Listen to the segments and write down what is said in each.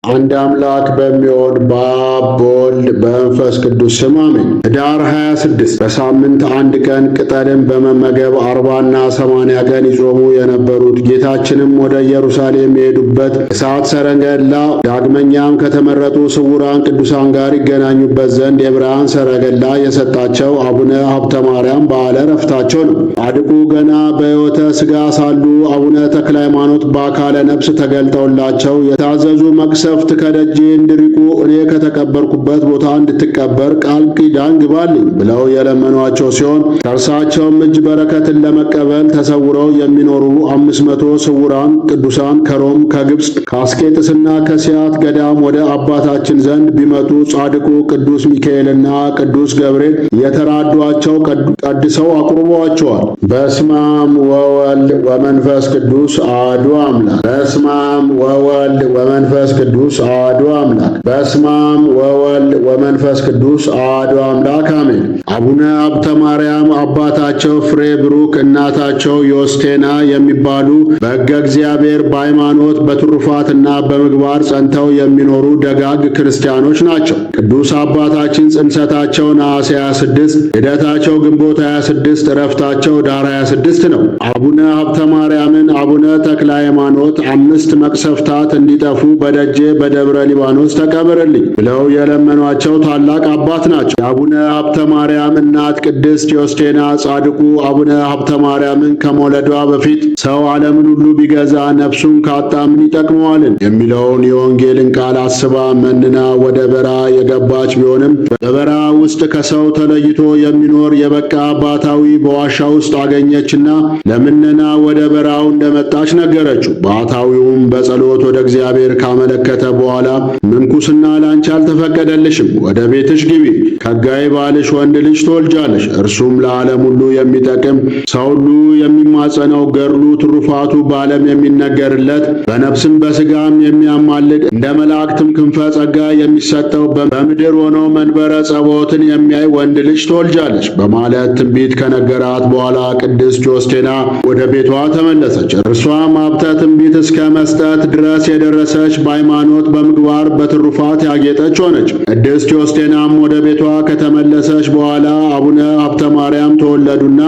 አንድ አምላክ በሚሆን በአብ በወልድ በመንፈስ ቅዱስ ስም አሜን። ኅዳር 26 በሳምንት አንድ ቀን ቅጠልን በመመገብ 40ና 80 ቀን ይጾሙ የነበሩት ጌታችንም ወደ ኢየሩሳሌም የሄዱበት እሳት ሰረገላ ዳግመኛም ከተመረጡ ስውራን ቅዱሳን ጋር ይገናኙበት ዘንድ የብርሃን ሰረገላ የሰጣቸው አቡነ ሀብተ ማርያም በዓለ ዕረፍታቸው ነው። ጻድቁ ገና በሕይወተ ሥጋ ሳሉ አቡነ ተክለ ሃይማኖት በአካለ ነፍስ ተገልጠውላቸው የታዘዙ መቅሰፍት ከደጄ እንዲርቁ እኔ ከተቀበርኩበት ቦታ እንድትቀበር ቃል ኪዳን ግባልኝ ብለው የለመኗቸው ሲሆን ከእርሳቸውም እጅ በረከትን ለመቀበል ተሰውረው የሚኖሩ 500 ስውራን ቅዱሳን ከሮም፣ ከግብፅ፣ ከአስቄጥስና ከሲያት ገዳም ወደ አባታችን ዘንድ ቢመጡ ጻድቁ ቅዱስ ሚካኤልና ቅዱስ ገብርኤል የተራዷቸው ቀድሰው አቁርበዋቸዋል። በስመ አብ ወወልድ ወመንፈስ ቅዱስ አሐዱ አምላክ። በስመ አብ ወወልድ ወመንፈስ ቅዱስ አሐዱ አምላክ። በስመ አብ ወወልድ ወመንፈስ ቅዱስ አሐዱ አምላክ አሜን። አቡነ ሀብተ ማርያም አባታቸው ፍሬ ብሩክ እናታቸው ዮስቴና የሚባሉ በሕገ እግዚአብሔር በሃይማኖት በትሩፋትና በምግባር ጸንተው የሚኖሩ ደጋግ ክርስቲያኖች ናቸው። ቅዱስ አባታችን ጽንሰታቸው ነሐሴ 26፣ ልደታቸው ግንቦት 26፣ ዕረፍታቸው ኅዳር 26 ነው። አቡነ ሀብተ ማርያምን አቡነ ተክለ ሃይማኖት 5 መቅሰፍታት እንዲጠፉ በደጄ በደብረ ሊባኖስ ተቀበርልኝ ብለው የለመኗቸው ታላቅ አባት ናቸው። የአቡነ ሀብተ ማርያም እናት ቅድስት ዮስቴና ጻድቁ አቡነ ሀብተ ማርያምን ከመውለዷ በፊት ሰው ዓለምን ሁሉ ቢገዛ ነፍሱን ካጣ ምን ይጠቅመዋልን የሚለውን የወንጌልን ቃል አስባ መንና ወደ በረሃ የገባች ቢሆንም በበረሃ ውስጥ ከሰው ተለይቶ የሚኖር የበቃ ባሕታዊ በዋሻ ውስጥ አገኘችና ለምነና ወደ በረሃው እንደመጣች ነገረችው። ባሕታዊውም በጸሎት ወደ እግዚአብሔር ካመለከተ በኋላ ምንኩስና ላንቺ አልተፈቀደልሽም፣ ወደ ቤትሽ ግቢ፣ ከጋይ ባልሽ ወንድ ልጅ ትወልጃለሽ፣ እርሱም ለዓለም ሁሉ የሚጠቅም ሰው ሁሉ የሚማጸነው ገድሉ ትሩፋቱ በዓለም የሚነገርለት በነፍስም በሥጋም የሚያማልድ እንደ መላእክትም ክንፈ ጸጋ የሚሰጠው በምድር ሆኖ መንበረ ጸባዖትን የሚያይ ወንድ ልጅ ትወልጃለሽ በማለት ትንቢት ከነገራት በኋላ ቅድስት ዮስቴና ወደ ቤቷ ተመለሰች። እርሷም ሀብተ ትንቢት እስከ መስጠት ድረስ የደረሰች በሃይማኖት በምግባር በትሩፋት ያጌጠች ሆነች። ቅድስት ዮስቴናም ወደ ቤቷ ከተመለሰች በኋላ አቡነ ሀብተ ማርያም ተወለዱና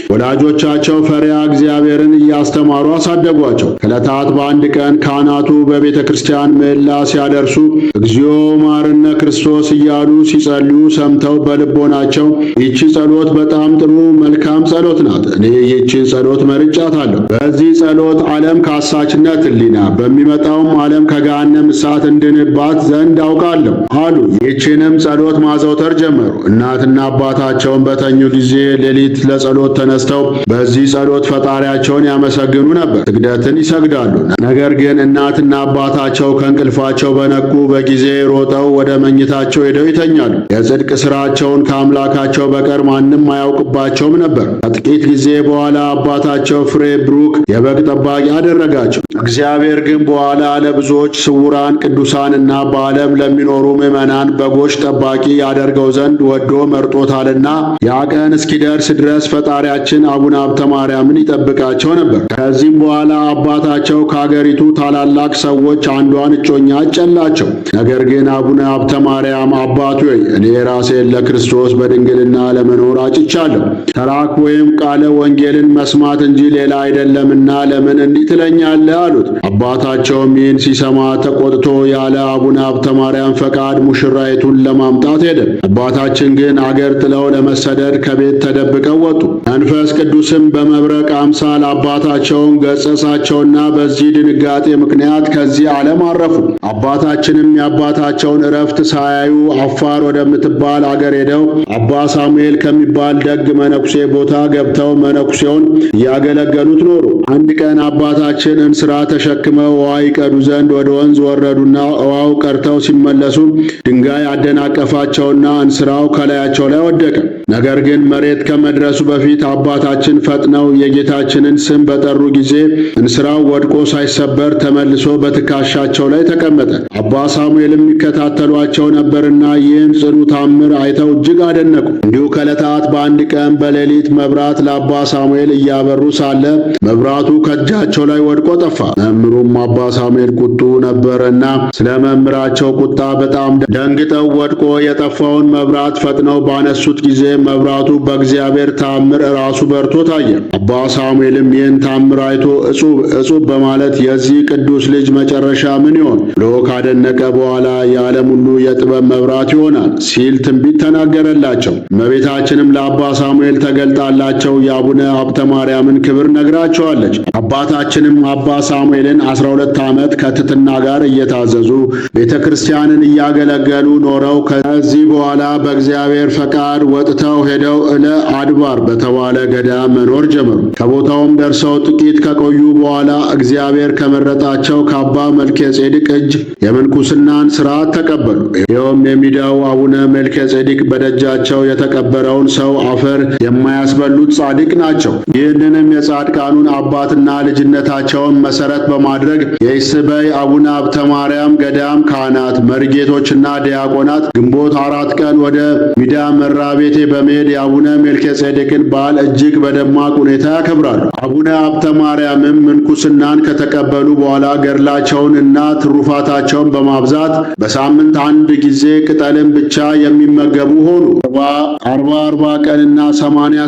ወላጆቻቸው ፈሪሃ እግዚአብሔርን እያስተማሩ አሳደጓቸው። ከዕለታት በአንድ ቀን ካህናቱ በቤተ ክርስቲያን ምህላ ሲያደርሱ እግዚኦ መሐረነ ክርስቶስ እያሉ ሲጸልዩ ሰምተው በልቦናቸው ይህች ጸሎት በጣም ጥሩ መልካም ጸሎት ናት፣ እኔ ይህችን ጸሎት መርጫታለሁ። በዚህ ጸሎት ዓለም ከአሳችነት ሕሊና በሚመጣውም ዓለም ከገሃነም እሳት እንድንባት ዘንድ አውቃለሁ አሉ። ይህችንም ጸሎት ማዘውተር ጀመሩ። እናትና አባታቸውን በተኙ ጊዜ ሌሊት ለጸሎት ተነስተው በዚህ ጸሎት ፈጣሪያቸውን ያመሰግኑ ነበር፣ ስግደትን ይሰግዳሉ። ነገር ግን እናትና አባታቸው ከእንቅልፋቸው በነቁ በጊዜ ሮጠው ወደ መኝታቸው ሄደው ይተኛሉ። የጽድቅ ሥራቸውን ከአምላካቸው በቀር ማንም አያውቅባቸውም ነበር። ከጥቂት ጊዜ በኋላ አባታቸው ፍሬ ብሩክ የበግ ጠባቂ አደረጋቸው። እግዚአብሔር ግን በኋላ ለብዙዎች ስውራን ቅዱሳንና በዓለም ለሚኖሩ ምዕመናን በጎች ጠባቂ ያደርገው ዘንድ ወዶ መርጦታልና ያ ቀን እስኪደርስ ድረስ ፈጣሪያችን አቡነ ሀብተ ማርያምን ይጠብቃቸው ነበር። ከዚህም በኋላ አባታቸው ከአገሪቱ ታላላቅ ሰዎች አንዷን እጮኛ አጨላቸው። ነገር ግን አቡነ ሀብተ ማርያም አባቱ ሆይ እኔ ራሴን ለክርስቶስ በድንግልና ለመኖር አጭቻለሁ፣ ተራክ ወይም ቃለ ወንጌልን መስማት እንጂ ሌላ አይደለምና ለምን እንዲህ ትለኛለህ አሉት። አባታቸውም ይህን ሲሰማ ተቆጥቶ ያለ አቡነ ሀብተ ማርያም ፈቃድ ሙሽራይቱን ለማምጣት ሄደ። አባታችን ግን አገር ጥለው ለመሰደድ ከቤት ተደብቀው ወጡ። መንፈስ ቅዱስም በመብረቅ አምሳል አባታቸውን ገሰጻቸውና በዚህ ድንጋጤ ምክንያት ከዚህ ዓለም አረፉ። አባታችንም የአባታቸውን ዕረፍት ሳያዩ አፋር ወደምትባል አገር ሄደው አባ ሳሙኤል ከሚባል ደግ መነኩሴ ቦታ ገብተው መነኩሴውን እያገለገሉት ኖሩ። አንድ ቀን አባታችን እንስራ ተሸክመው ውሃ ይቀዱ ዘንድ ወደ ወንዝ ወረዱና ውሃው ቀርተው ሲመለሱ ድንጋይ አደናቀፋቸውና እንስራው ከላያቸው ላይ ወደቀ። ነገር ግን መሬት ከመድረሱ በፊት አባታችን ፈጥነው የጌታችንን ስም በጠሩ ጊዜ እንስራው ወድቆ ሳይሰበር ተመልሶ በትከሻቸው ላይ ተቀመጠ። አባ ሳሙኤልም ይከታተሏቸው ነበርና ይህን ጽኑ ታምር አይተው እጅግ አደነቁ። እንዲሁ ከዕለታት በአንድ ቀን በሌሊት መብራት ለአባ ሳሙኤል እያበሩ ሳለ መብራቱ ከእጃቸው ላይ ወድቆ ጠፋ። መምህሩም አባ ሳሙኤል ቁጡ ነበርና ስለ መምህር በነገራቸው ቁጣ በጣም ደንግጠው ወድቆ የጠፋውን መብራት ፈጥነው ባነሱት ጊዜ መብራቱ በእግዚአብሔር ታምር ራሱ በርቶ ታየ። አባ ሳሙኤልም ይህን ታምር አይቶ እጹብ በማለት የዚህ ቅዱስ ልጅ መጨረሻ ምን ይሆን ብሎ ካደነቀ በኋላ የዓለም ሁሉ የጥበብ መብራት ይሆናል ሲል ትንቢት ተናገረላቸው። እመቤታችንም ለአባ ሳሙኤል ተገልጣላቸው የአቡነ ሀብተ ማርያምን ክብር ነግራቸዋለች። አባታችንም አባ ሳሙኤልን 12 ዓመት ከትሕትና ጋር እየታዘዙ ቤተ ክርስቲያንን እያገለገሉ ኖረው ከዚህ በኋላ በእግዚአብሔር ፈቃድ ወጥተው ሄደው እለ አድባር በተባለ ገዳም መኖር ጀመሩ። ከቦታውም ደርሰው ጥቂት ከቆዩ በኋላ እግዚአብሔር ከመረጣቸው ከአባ መልከ ጼዴቅ እጅ የምንኩስናን ሥርዓት ተቀበሉ። ይኸውም የሚዳው አቡነ መልከ ጼዴቅ በደጃቸው የተቀበረውን ሰው አፈር የማያስበሉት ጻድቅ ናቸው። ይህንንም የጻድቃኑን አባትና ልጅነታቸውን መሠረት በማድረግ የይስበይ አቡነ ሀብተ ማርያም ገዳም ካህናት፣ መርጌቶችና ዲያቆናት ግንቦት 4 ቀን ወደ ሚዳ መራቤቴ በመሄድ የአቡነ መልከ ጼዴቅን በዓል እጅግ በደማቅ ሁኔታ ያከብራሉ። አቡነ ሀብተ ማርያምም ምንኩስናን ከተቀበሉ በኋላ ገድላቸውን እና ትሩፋታቸውን በማብዛት በሳምንት አንድ ጊዜ ቅጠልን ብቻ የሚመገቡ ሆኑ። 40 ቀንና 80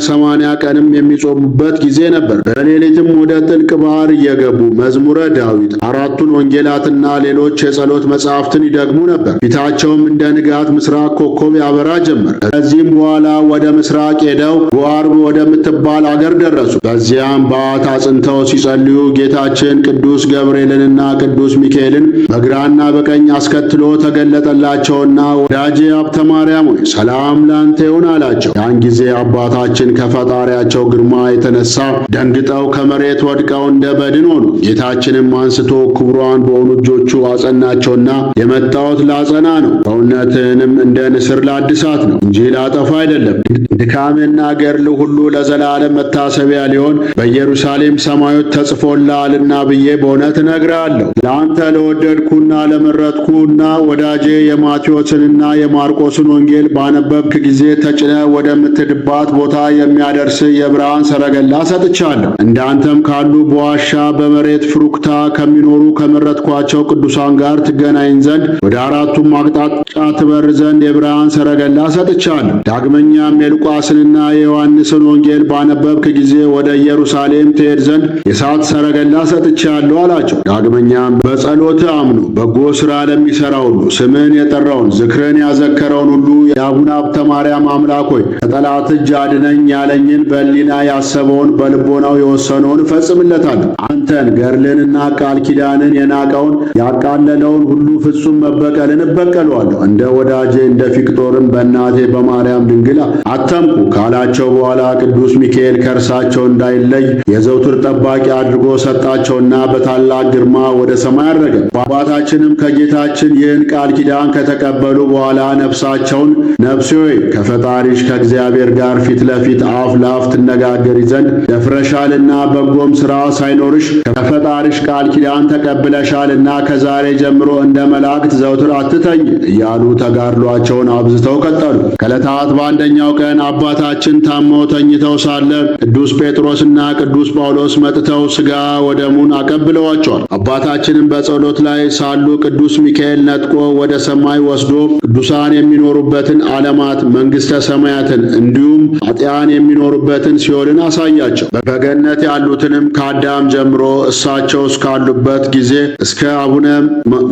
ቀንም የሚጾሙበት ጊዜ ነበር። በሌሊትም ወደ ጥልቅ ባህር እየገቡ መዝሙረ ዳዊት፣ አራቱን ወንጌላትና ሌሎች የጸሎት መጻሕፍትን ይደግሙ ነበር። ፊታቸውም እንደ ንጋት ምስራቅ ኮከብ ያበራ ጀመር። ከዚህም በኋላ ወደ ምስራቅ ሄደው ጎአርብ ወደምትባል አገር ደረሱ። በዚያም በዓት አጽንተው ሲጸልዩ ጌታችን ቅዱስ ገብርኤልንና ቅዱስ ሚካኤልን በግራና በቀኝ አስከትሎ ተገለጠላቸውና ወዳጄ ሀብተ ማርያም ሆይ ሰላም ላንተ ይሁን አላቸው። ያን ጊዜ አባታችን ከፈጣሪያቸው ግርማ የተነሳ ደንግጠው ከመሬት ወድቀው እንደ በድን ሆኑ። ጌታችንም አንስቶ ክቡራን በሆኑ እጆቹ አጸናቸውና የመጣሁት ላጸና ነው፣ ሰውነትህንም እንደ ንስር ላድሳት ነው እንጂ ላጠፋ አይደለም። ድካምና ገድል ሁሉ ለዘላለም መታሰቢያ ሊሆን በኢየሩሳሌም ሰማዮች ተጽፎልሃልና ብዬ በእውነት እነግርሃለሁ። ለአንተ ለወደድኩና ለመረጥኩና ወዳጄ የማቴዎስንና የማርቆስን ወንጌል ባነበብክ ጊዜ ተጭነ ወደምትድባት ቦታ የሚያደርስ የብርሃን ሰረገላ ሰጥቻለሁ። እንዳንተም ካሉ በዋሻ በመሬት ፍሩክታ ከሚኖሩ ከመረጥኳቸው ቅዱሳን ጋር ትገናኝ ዘንድ ወደ አራቱም አቅጣጫ ትበር ዘንድ የብርሃን ሰረገላ ሰጥቻለሁ። ዳግመኛም የሉቃስንና የዮሐንስን ወንጌል ባነበብክ ጊዜ ወደ ኢየሩሳሌም ትሄድ ዘንድ የእሳት ሰረገላ ሰጥቻለሁ አላቸው። ዳግመኛም በጸሎት አምኖ በጎ ሥራ ለሚሠራ ሁሉ ስምን የጠራውን ዝክርን ያዘከረውን ሁሉ የአቡነ ሀብተ ማርያም አምላክ ሆይ ከጠላት እጅ አድነኝ ያለኝን በሕሊና ያሰበውን በልቦናው የወሰነውን እፈጽምለታለሁ። አንተን ገድልንና ቃል ኪዳንን የናቀውን ያቃለለውን ሁሉ ፍጹም መበቀልን እበቀለዋለሁ። እንደ ወዳጄ እንደ ፊቅጦርም በእናቴ በማርያም ድንግል አተምኩ ካላቸው በኋላ ቅዱስ ሚካኤል ከእርሳቸው እንዳይለይ የዘውትር ጠባቂ አድርጎ ሰጣቸውና በታላቅ ግርማ ወደ ሰማይ አረገ። አባታችንም ከጌታችን ይህን ቃል ኪዳን ከተቀበሉ በኋላ ነፍሳቸውን ነፍሴ ሆይ ከፈጣሪሽ ከእግዚአብሔር ጋር ፊት ለፊት አፍ ለአፍ ትነጋገሪ ዘንድ ደፍረሻልና በጎም ሥራ ሳይኖርሽ ከፈጣሪሽ ቃል ኪዳን ተቀብለሻልና ከዛሬ ጀምሮ እንደ መላእክት ዘውትር አትተኝ እያሉ ተጋድሏቸውን አብዝተው ቀጠሉ። ከዕለታት በአንደኛው ቀን አባታችን ታመው ተኝተው ሳለ ቅዱስ ጴጥሮስና ቅዱስ ጳውሎስ መጥተው ሥጋ ወደሙን አቀብለዋቸዋል። አባታችንም በጸሎት ላይ ሳሉ ቅዱስ ሚካኤል ነጥቆ ወደ ሰማይ ወስዶ ቅዱሳን የሚኖሩበትን ዓለማት መንግሥተ ሰማያትን እንዲሁም ኃጥአን የሚኖሩበትን ሲኦልን አሳያቸው። በገነት ያሉትንም ከአዳም ጀምሮ እሳቸው እስካሉበት ጊዜ እስከ አቡነ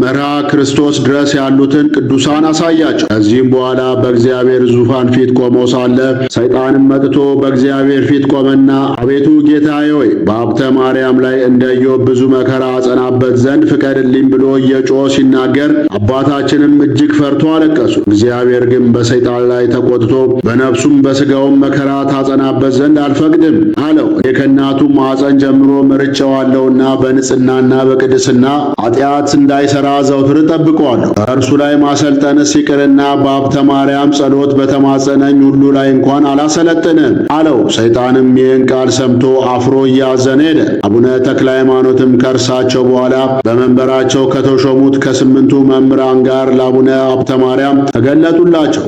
መርሃ ክርስቶስ ድረስ ያሉትን ቅዱሳን አሳያቸው። ከዚህም በኋላ በእግዚአብሔር ዙፋን ፊት ቆመው ሳለ ሰይጣንም መጥቶ በእግዚአብሔር ፊት ቆመና አቤቱ ጌታዬ ሆይ በሀብተ ማርያም ላይ እንደ ኢዮብ ብዙ መከራ አጸናበት ዘንድ ፍቀድልኝ ብሎ እየጮኸ ሲናገር አባታችንም እጅግ ፈርቶ አለቀሱ። እግዚአብሔር ግን በሰይጣን ላይ ተቆጥቶ በነፍሱም በሥጋውም መከራ ታጸናበት ዘንድ አልፈቅድም አለው። እኔ ከእናቱ ማኅፀን ጀምሮ መርጬዋለሁና በንጽሕናና በቅድስና ኃጢአት እንዳይሠራ ዘውትር እጠብቀዋለሁ። በእርሱ ላይ ማሰልጠንስ ይቅርና በሀብተ ማርያም ጸሎት በተማጸነኝ ሁሉ ላይ እንኳን አላሰለጥንም አለው። ሰይጣንም ይህን ቃል ሰምቶ አፍሮ እያዘነ ሄደ። አቡነ ተክለ ሃይማኖትም ከእርሳቸው በኋላ በመንበራቸው ከተሾሙት ከ8ቱ መምህራን ጋር ለአቡነ ሀብተ ማርያም ተገለጡላቸው።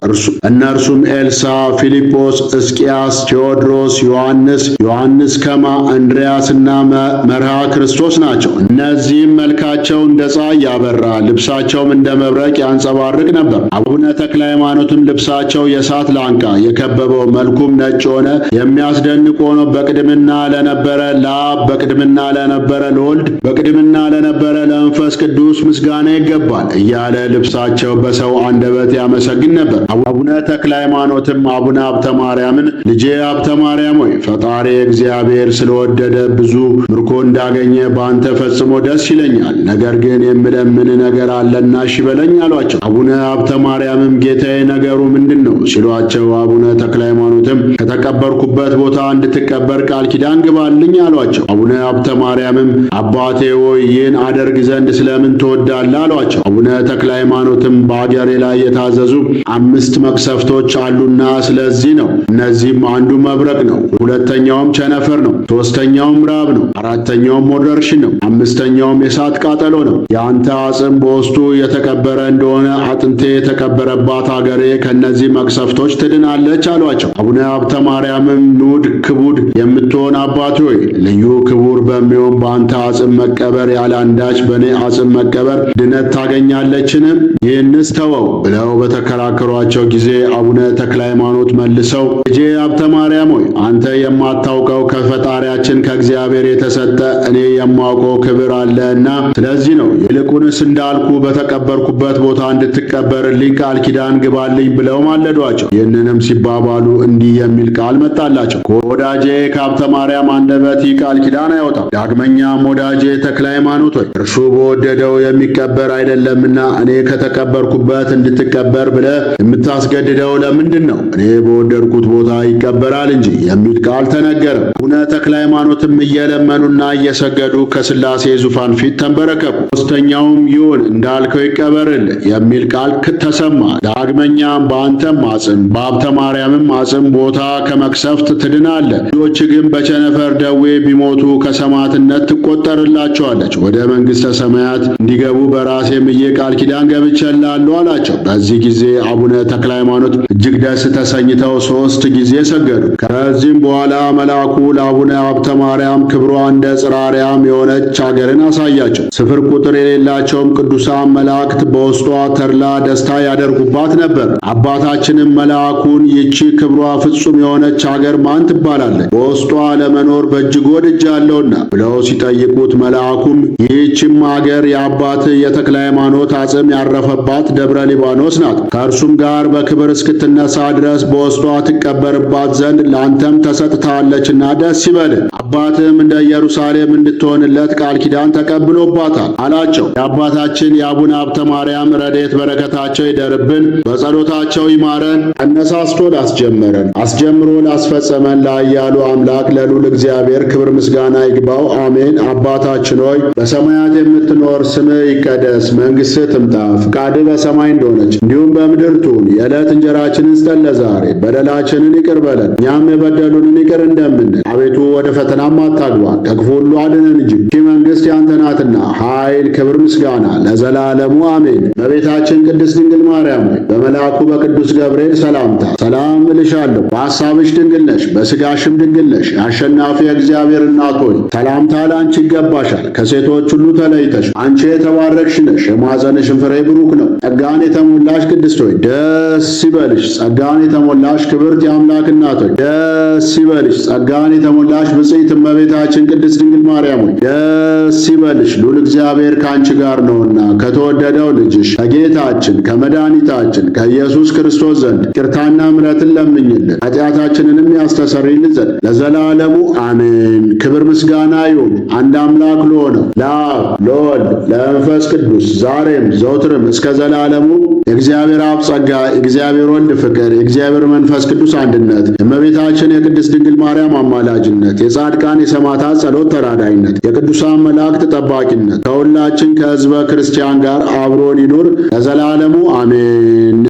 እነርሱም ኤልሳ፣ ፊልጶስ፣ ሕዝቅያስ፣ ቴዎድሮስ፣ ዮሐንስ ከማ፣ እንድርያስና መርሃ ክርስቶስ ናቸው። እነዚህም መልካቸው እንደ ፀሐይ ያበራ ልብሳቸውም እንደ መብረቅ ያንጸባርቅ ነበር። አቡነ ተክለ ሃይማኖትም ልብሳቸው የእሳት ላንቃ የከበበው መልኩም ነጭ ሆነ። የሚያስደንቅ ሆኖ በቅድምና ለነበረ ለአብ፣ በቅድምና ለነበረ ለወልድ፣ በቅድምና ለነበረ ለመንፈስ ቅዱስ ምስጋና ይገባል እያለ ልብሳቸው በሰው አንደበት ያመሰግን ነበር። አቡነ ተክለ ሃይማኖትም አቡነ ሀብተ ማርያምን ልጄ ሀብተ ማርያም ሆይ ፈጣሪ እግዚአብሔር ስለወደደ ብዙ ምርኮ እንዳገኘ በአንተ ፈጽሞ ደስ ይለኛል። ነገር ግን የምለምን ነገር አለና እሺ በለኝ አሏቸው። አቡነ ሀብተ ማርያምም ጌታዬ ነገሩ ምንድን ነው ሲሏቸው፣ አቡነ ተክለ ሃይማኖትም ከተቀበርኩበት ቦታ እንድትቀበር ቃል ኪዳን ግባልኝ አሏቸው። አቡነ ሀብተ ማርያምም አባቴ ሆይ ይህን አደርግ ዘንድ ስለምን ትወዳለህ አሏቸው። አቡነ ተክለ ሃይማኖትም በአገሬ ላይ የታዘዙ 5 መቅሰፍቶች አሉና ስለዚህ ነው። እነዚህም አንዱ መብረቅ ነው፣ ሁለተኛውም ቸነፈር ነው፣ ሦስተኛውም ራብ ነው፣ አራተኛውም ወረርሽኝ ነው፣ አምስተኛውም የእሳት ቃጠሎ ነው። የአንተ አጽም በውስጡ የተቀበረ እንደሆነ አጥንቴ የተቀበረባት አገሬ ከእነዚህ መቅሰፍቶች ትድናለች አሏቸው። አቡነ ሀብተ ማርያምም ኑድ ክቡድ የምትሆን አባት ሆይ ልዩ ክቡር በሚሆን በአንተ አጽም መቀበር ያለ አንዳች በእኔ አጽም መቀበር ድነት ታገኛለችን? ይህንስ ተወው ብለው በተከራከሯቸው ጊዜ አቡነ ተክለ ሃይማኖት መልሰው ልጄ ሀብተ ማርያም ሆይ አንተ የማታውቀው ከፈጣሪያችን ከእግዚአብሔር የተሰጠ እኔ የማውቀው ክብር አለና ስለዚህ ነው። ይልቁንስ እንዳልኩ በተቀበርኩበት ቦታ እንድትቀበርልኝ ቃል ኪዳን ግባልኝ ብለው ማለዷቸው። ይህንንም ሲባባሉ እንዲህ የሚል ቃል መጣላቸው። ከወዳጄ ከሀብተ ማርያም አንደበት ይህ ቃል ኪዳን አይወጣም። ዳግመኛም ወዳጄ ተክለ ሃይማኖት ሆይ እርሱ በወደደው የሚቀበር አይደለምና እኔ ከተቀበርኩበት እንድትቀበር ብለህ የምታስገድደው ለምንድን ነው? እኔ በወደድኩት ቦታ ይቀበራል እንጂ የሚል ቃል ተነገረ። አቡነ ተክለ ሃይማኖትም እየለመኑና እየሰገዱ ከሥላሴ ዙፋን ፊት ተንበረከኩ። ሦስተኛውም ይሁን እንዳልከው ይቀበርልህ የሚል ቃል ተሰማ። ዳግመኛም በአንተም አጽም በሀብተ ማርያምም አጽም ቦታ ከመቅሰፍት ትድናለህ። ልጆች ግን በቸነፈር ደዌ ቢሞቱ ከሰማዕትነት ትቆጠርላቸዋለች። ወደ መንግሥተ ሰማያት እንዲገቡ በራሴ ምዬ ቃል ኪዳን ገብቼልሃለሁ አላቸው። በዚህ ጊዜ አቡነ ተክለ ሃይማኖት እጅግ ደስ ተሰኝተው 3 ጊዜ ሰገዱ። ከዚህም በኋላ መልአኩ ለአቡነ ሀብተ ማርያም ክብሯ እንደ ጽራርያም የሆነች አገርን አሳያቸው። ስፍር ቁጥር የሌላቸውም ቅዱሳን መላእክት በውስጧ ተድላ ደስታ ያደርጉባት ነበር። አባታችንም መልአኩን ይህች ክብሯ ፍጹም የሆነች አገር ማን ትባላለች? በውስጧ ለመኖር በእጅግ ወድጃለሁና ብለው ሲጠይቁት መልአኩም ይህችም አገር የአባት የተክለ ሃይማኖት አጽም ያረፈባት ደብረ ሊባኖስ ናት። ከእርሱም ጋር በክብር እስክትነሳ ድረስ በውስጧ ትቀበርባት ዘንድ ለአንተም ተሰጥታለችና ደስ ይበልህ። አባትም እንደ ኢየሩሳሌም እንድትሆንለት ቃል ኪዳን ተቀብሎባታል አላቸው። የአባታችን የአቡነ ሀብተ ማርያም ረድኤት በረከታቸው ይደርብን፣ በጸሎታቸው ይማረን። አነሳስቶ ላስጀመረን አስጀምሮ ላስፈጸመን ለኃያሉ አምላክ ለልዑል እግዚአብሔር ክብር ምስጋና ይግባው፣ አሜን። አባታችን ሆይ በሰማያት የምትኖር ስምህ ይቀደስ፣ መንግሥትህ ትምጣ፣ ፍቃድህ በሰማይ እንደሆነች እንዲሁም በምድር ትሁን። የዕለት እንጀራችንን ስጠን ዛሬ፣ በደላችንን ይቅር በለን እኛም የበደሉንን ይቅር እንደምንል፣ አቤቱ ወደ ፈተናም አታግባን ከክፉ ሁሉ አድነን እንጂ መንግሥት ያንተ ናትና ኃይል፣ ክብር፣ ምስጋና ለዘላለሙ አሜን። እመቤታችን ቅድስት ድንግል ማርያም ሆይ በመልአኩ በቅዱስ ገብርኤል ሰላምታ ሰላም እልሻለሁ። በሐሳብሽ ድንግል ነሽ፣ በሥጋሽም ድንግል ነሽ። የአሸናፊ እግዚአብሔር እናት ሆይ ሰላምታ ለአንቺ ይገባሻል። ከሴቶች ሁሉ ተለይተሽ አንቺ የተባረክሽ ነሽ፣ የማኅፀንሽም ፍሬ ብሩክ ነው። ጸጋን የተሞላሽ ቅድስት ሆይ ደስ ይበልሽ። ጸጋን የተሞላሽ ክብርት የአምላክ እናት ሆይ ደስ ይበልሽ። ጸጋን የተሞላሽ ብፅዕት እመቤታችን ቅድስት ድንግል ማርያም ሆይ ደስ ይበልሽ። ልዑል እግዚአብሔር ከአንቺ ጋር ነውና ከተወደደው ልጅሽ ከጌታችን ከመድኃኒታችን ከኢየሱስ ክርስቶስ ዘንድ ይቅርታና ምሕረትን ለምኝልን ኃጢአታችንንም ያስተሰርይልን ዘንድ ለዘላለሙ አሜን። ክብር ምስጋና ይሁን አንድ አምላክ ለሆነው ለአብ ለወልድ ለመንፈስ ቅዱስ ዛሬም ዘውትርም እስከ ዘላለሙ። የእግዚአብሔር አብ ጸጋ፣ የእግዚአብሔር ወልድ ፍቅር፣ የእግዚአብሔር መንፈስ ቅዱስ አንድነት፣ የእመቤታችን የቅድስት ድንግል ማርያም አማላጅነት፣ የጻድቃን የሰማዕታት ጸሎት ተራዳይነት፣ የቅዱሳን መላእክት ጠባቂነት ከሁላችን ከሕዝበ ክርስቲያን ጋር አብሮን ይኑር ለዘላለሙ አሜን።